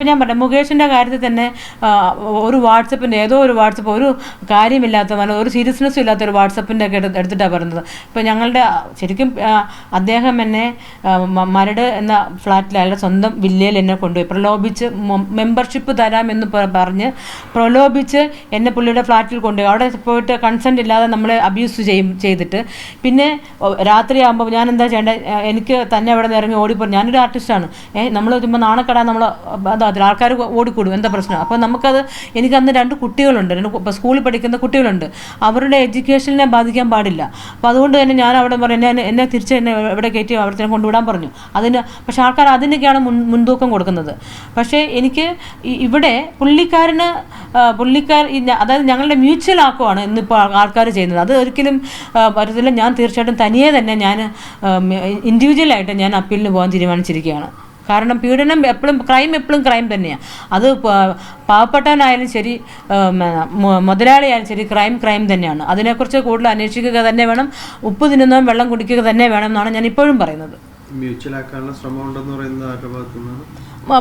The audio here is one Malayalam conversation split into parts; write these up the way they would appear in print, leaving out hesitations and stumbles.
ഇപ്പം ഞാൻ പറയാം, മുകേഷിൻ്റെ കാര്യത്തിൽ തന്നെ ഒരു വാട്സപ്പിൻ്റെ ഒരു കാര്യമില്ലാത്ത ഒരു സീരിയസ്നെസ്സും ഇല്ലാത്ത ഒരു വാട്സപ്പിൻ്റെ ഒക്കെ എടുത്തിട്ടാണ് പറയുന്നത്. ഇപ്പോൾ ഞങ്ങളുടെ ശരിക്കും അദ്ദേഹം എന്നെ മരട് എന്ന ഫ്ലാറ്റിൽ അയാളുടെ സ്വന്തം വില്ലയിൽ എന്നെ കൊണ്ടുപോയി പ്രലോഭിച്ച് മെമ്പർഷിപ്പ് തരാമെന്ന് പറഞ്ഞ് പ്രലോഭിച്ച് എന്നെ പുള്ളിയുടെ ഫ്ലാറ്റിൽ കൊണ്ടുപോയി. അവിടെ പോയിട്ട് കൺസെൻറ്റ് ഇല്ലാതെ നമ്മളെ അബ്യൂസ് ചെയ്തിട്ട് പിന്നെ രാത്രിയാകുമ്പോൾ ഞാൻ എന്താ ചെയ്യേണ്ടത്, എനിക്ക് തന്നെ അവിടെ നിന്ന് ഇറങ്ങി ഓടിപ്പോ, ഞാനൊരു ആർട്ടിസ്റ്റാണ്, നമ്മൾ ചുമ്മാ നാണക്കടാൻ നമ്മൾ ആൾക്കാർ ഓടിക്കൂടും, എന്താ പ്രശ്നം. അപ്പോൾ നമുക്കത് എനിക്ക് അന്ന് 2 കുട്ടികളുണ്ട്, ഇപ്പോൾ സ്കൂളിൽ പഠിക്കുന്ന കുട്ടികളുണ്ട്, അവരുടെ എഡ്യൂക്കേഷനെ ബാധിക്കാൻ പാടില്ല. അപ്പോൾ അതുകൊണ്ട് തന്നെ ഞാൻ അവിടെ പറഞ്ഞു, എന്നെ തിരിച്ച് എന്നെ എവിടെ കയറ്റി അവിടെ കൊണ്ടുവിടാൻ പറഞ്ഞു. പക്ഷേ ആൾക്കാർ അതിനൊക്കെയാണ് മുൻതൂക്കം കൊടുക്കുന്നത്. പക്ഷേ എനിക്ക് ഇവിടെ അതായത് ഞങ്ങളുടെ മ്യൂച്വൽ ആക്കുവാണ് ഇന്നിപ്പോൾ ആൾക്കാർ ചെയ്യുന്നത്. അത് ഒരിക്കലും പറ്റത്തില്ല. ഞാൻ തീർച്ചയായിട്ടും തനിയെ തന്നെ ഞാൻ ഇൻഡിവിജ്വലായിട്ട് ഞാൻ അപ്പീലിന് പോകാൻ തീരുമാനിച്ചിരിക്കുകയാണ്. കാരണം പീഡനം എപ്പോഴും ക്രൈം തന്നെയാണ്. അത് പാവപ്പെട്ടവനായാലും ശരി, മുതലാളിയായാലും ശരി, ക്രൈം തന്നെയാണ്. അതിനെക്കുറിച്ച് കൂടുതൽ അന്വേഷിക്കുക തന്നെ വേണം, ഉപ്പ് തിന്നുന്നവൻ വെള്ളം കുടിക്കുക തന്നെ വേണം എന്നാണ് ഞാൻ ഇപ്പോഴും പറയുന്നത്.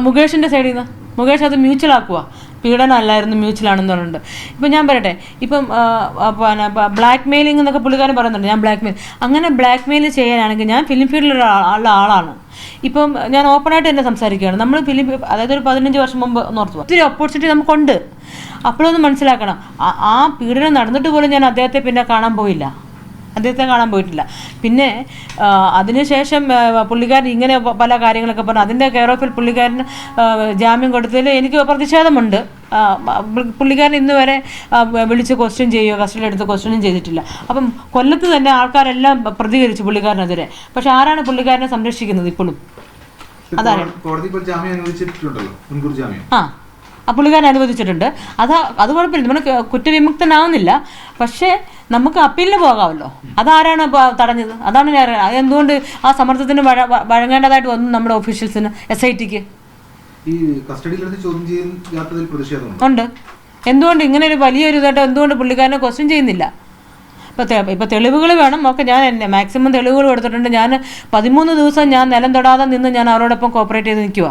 മുകേഷിൻ്റെ സൈഡിൽ നിന്ന് മുകേഷ് അത് മ്യൂച്വൽ ആക്കുക, പീഡനം അല്ലായിരുന്നു മ്യൂച്വലാണെന്ന് പറഞ്ഞിട്ടുണ്ട്. ഇപ്പം ഞാൻ പറയട്ടെ, ഇപ്പം ബ്ലാക്ക് മെയിലിംഗ് എന്നൊക്കെ പുള്ളിക്കാരൻ പറയുന്നുണ്ട്, ഞാൻ അങ്ങനെ ബ്ലാക്ക് മെയിൽ ചെയ്യാനാണെങ്കിൽ ഞാൻ ഫിലിം ഫീൽഡിലുള്ള ആളാണ്. ഇപ്പം ഞാൻ ഓപ്പണായിട്ട് തന്നെ സംസാരിക്കുകയാണ്. നമ്മൾ അതായത് ഒരു 15 വർഷം മുമ്പ് ഓർത്തു ഒത്തിരി ഓപ്പർച്യൂണിറ്റി നമുക്കുണ്ട്. അപ്പോഴൊന്നും മനസ്സിലാക്കണം, ആ പീഡനം നടന്നിട്ട് പോലും ഞാൻ അദ്ദേഹത്തെ പിന്നെ കാണാൻ പോയിട്ടില്ല. പിന്നെ അതിനുശേഷം പുള്ളിക്കാരൻ ഇങ്ങനെ പല കാര്യങ്ങളൊക്കെ പറഞ്ഞു. അതിൻ്റെ കെയർ ഓഫിൽ പുള്ളിക്കാരന് ജാമ്യം കൊടുത്തതിൽ എനിക്ക് പ്രതിഷേധമുണ്ട്. പുള്ളിക്കാരൻ ഇന്ന് വരെ വിളിച്ച് ക്വസ്റ്റ്യൻ ചെയ്യുകയോ കസ്റ്റഡിയിലെടുത്ത് ക്വസ്റ്റ്യനും ചെയ്തിട്ടില്ല. അപ്പം കൊല്ലത്ത് തന്നെ ആൾക്കാരെല്ലാം പ്രതികരിച്ചു പുള്ളിക്കാരനെതിരെ. പക്ഷെ ആരാണ് പുള്ളിക്കാരനെ സംരക്ഷിക്കുന്നത് ഇപ്പോഴും? അതാണ് ആ പുള്ളിക്കാരൻ അനുവദിച്ചിട്ടുണ്ട്. അത് കുഴപ്പമില്ല, നമ്മൾ കുറ്റവിമുക്തനാവുന്നില്ല. പക്ഷേ നമുക്ക് അപ്പീലിന് പോകാമല്ലോ. അതാരാണ് തടഞ്ഞത്? അതാണ് ഞാൻ അറിയാം. അതെന്തുകൊണ്ട് ആ സമ്മർദ്ദത്തിന് വഴങ്ങേണ്ടതായിട്ട് വന്നു നമ്മുടെ ഒഫീഷ്യൽസിന്, SITക്ക് ഉണ്ട്. എന്തുകൊണ്ട് ഇങ്ങനെ ഒരു വലിയൊരു ഇതായിട്ട് എന്തുകൊണ്ട് പുള്ളിക്കാരനെ ക്വസ്റ്റ്യൻ ചെയ്യുന്നില്ല? ഇപ്പോൾ തെളിവുകൾ വേണം. ഒക്കെ ഞാൻ മാക്സിമം തെളിവുകൾ കൊടുത്തിട്ടുണ്ട്. ഞാൻ 13 ദിവസം ഞാൻ നിലം തൊടാതെ നിന്ന് ഞാൻ അവരോടൊപ്പം കോപ്പറേറ്റ് ചെയ്ത് നിൽക്കുക.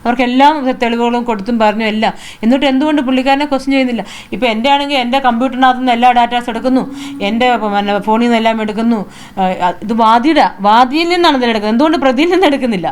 അവർക്കെല്ലാം തെളിവുകളും കൊടുത്തും പറഞ്ഞു എല്ലാം. എന്നിട്ട് എന്തുകൊണ്ട് പുള്ളിക്കാരനെ ക്വസ്റ്റ്യൻ ചെയ്യുന്നില്ല? ഇപ്പോൾ എൻ്റെ ആണെങ്കിൽ എൻ്റെ കമ്പ്യൂട്ടറിനകത്തു നിന്ന് എല്ലാ ഡാറ്റാസ് എടുക്കുന്നു, എൻ്റെ ഫോണിൽ നിന്നെല്ലാം എടുക്കുന്നു. ഇത് വാദിയിൽ നിന്നാണ് ഇതിലെടുക്കുന്നത്. എന്തുകൊണ്ട് പ്രതിയിൽ നിന്ന് എടുക്കുന്നില്ല?